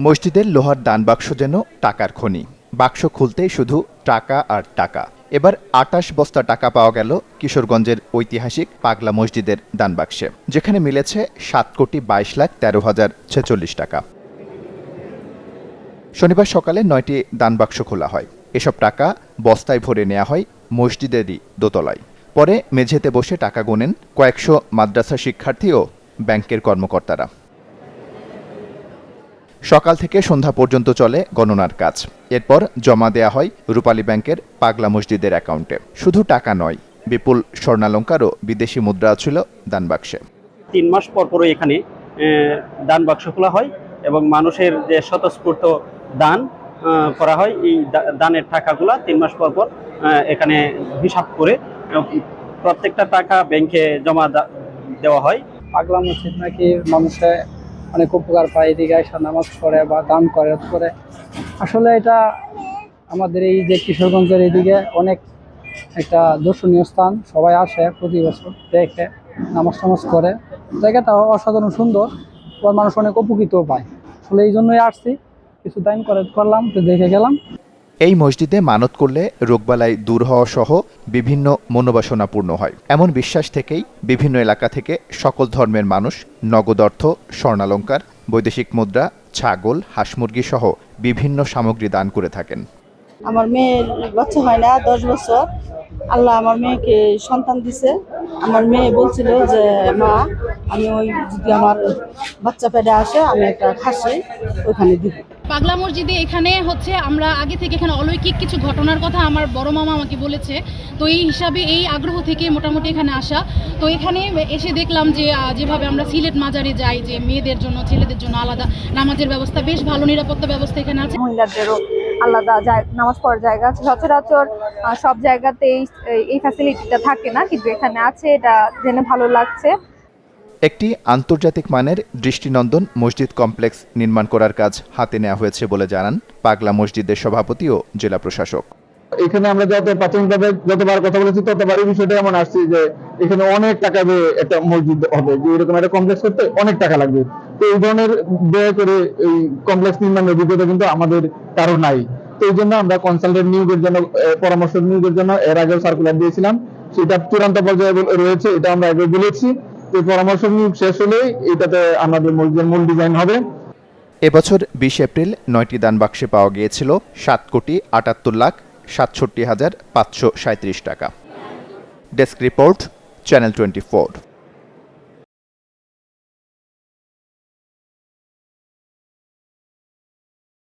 মসজিদের লোহার দান বাক্স যেন টাকার খনি। বাক্স খুলতেই শুধু টাকা আর টাকা। এবার ২৮ বস্তা টাকা পাওয়া গেল কিশোরগঞ্জের ঐতিহাসিক পাগলা মসজিদের দান বাক্সে, যেখানে মিলেছে ৭,২২,১৩,০৪৬ টাকা। শনিবার সকালে ৯টি দান বাক্স খোলা হয়। এসব টাকা বস্তায় ভরে নেওয়া হয় মসজিদেরই দোতলায়। পরে মেঝেতে বসে টাকা গোনেন কয়েকশো মাদ্রাসা শিক্ষার্থী ও ব্যাংকের কর্মকর্তারা। সকাল থেকে সন্ধ্যা পর্যন্ত চলে গণনার কাজ। এরপর জমা দেয়া হয় রূপালী ব্যাংকের পাগলা মসজিদের অ্যাকাউন্টে। শুধু টাকা নয়, বিপুল স্বর্ণালংকার ও বিদেশি মুদ্রা ছিল দান বাক্সে। ৩ মাস পর এখানে দান বাক্স খোলা হয় এবং মানুষের যে স্বতঃস্ফূর্ত দান করা হয়, এই দানের টাকাগুলা ৩ মাস পর এখানে হিসাব করে প্রত্যেকটা টাকা ব্যাংকে জমা দেওয়া হয়। পাগলা মসজিদ নাকি মানুষে অনেক উপকার পায়, এদিকে এসে নামাজ পড়ে বা দান করে। আসলে এটা আমাদের এই যে কিশোরগঞ্জের এদিকে অনেক একটা দর্শনীয় স্থান। সবাই আসে প্রতি বছর, দেখে নামাজ টামাজ করে। জায়গাটা অসাধারণ সুন্দর, মানুষ অনেক উপকৃতও পায়। আসলে এই জন্যই আসছি, কিছু দান করলাম, তো দেখে গেলাম। এই মসজিদে মানত করলে রোগবালাই দূর হওয়া সহ বিভিন্ন মনোবাসনা পূর্ণ হয়, এমন বিশ্বাস থেকেই বিভিন্ন এলাকা থেকে সকল ধর্মের মানুষ নগদ অর্থ, স্বর্ণালংকার, বৈদেশিক মুদ্রা, ছাগল, হাঁস মুরগি সহ বিভিন্ন সামগ্রী দান করে থাকেন। আমার মেয়ের বাচ্চা হয় না, 10 বছর। আল্লাহ আমার মেয়েকে সন্তান দিছে। আমার মেয়ে বলছিল যে মা, আমি যদি আমার বাচ্চা পেটে আসে, আমি একটা খাসি ওইখানে দিব। পাগলা মসজিদে এখানে আমরা আগে থেকে এখানে অলৌকিক কিছু ঘটনার কথা আমার বড় মামা আমাকে বলেছে। তো এই হিসাবে এই আগ্রহ থেকে মোটামুটি এখানে আসা। তো এখানে এসে দেখলাম যে যেভাবে আমরা সিলেট মাজারে যাই, যে মেয়েদের জন্য ছেলেদের জন্য আলাদা নামাজের ব্যবস্থা, বেশ ভালো নিরাপত্তা ব্যবস্থা এখানে আছে। মহিলাদেরও আলাদা নামাজ পড়ার জায়গা আছে। সচরাচর সব জায়গাতেই এই ফ্যাসিলিটিটা থাকে না, কিন্তু এখানে আছে, এটা জেনে ভালো লাগছে। একটি আন্তর্জাতিক মানের দৃষ্টিনন্দন মসজিদ কমপ্লেক্স নির্মাণ করার কাজ হাতে নেওয়া হয়েছে বলে জানান পাগলা মসজিদের সভাপতি ও জেলা প্রশাসক। এখানে আমরা প্রাথমিকভাবে যতবার কথা বলেছি ততবারই বিষয়টা এমন আসছে যে এখানে অনেক টাকা দিয়ে একটা মসজিদ হবে, যে এরকম একটা কমপ্লেক্স করতে অনেক টাকা লাগবে। তো এই ধরনের ব্যয় করে এই কমপ্লেক্স নির্মাণের অভিজ্ঞতা কিন্তু আমাদের কারো নাই। তো এই জন্য আমরা কনসালটেন্ট নিয়োগের জন্য, পরামর্শ নিয়োগের জন্য এর আগেও সার্কুলার দিয়েছিলাম। সেটা চূড়ান্ত পর্যায়ে রয়েছে, এটা আমরা আগে বলেছি। তো পরামর্শ নিয়োগ শেষ হলেই এটাতে আমাদের মসজিদের মূল ডিজাইন হবে। এবছর 20 এপ্রিল 9টি দান বাক্সে পাওয়া গিয়েছিল 7,78,67,537 টাকা। Desk report, channel 24।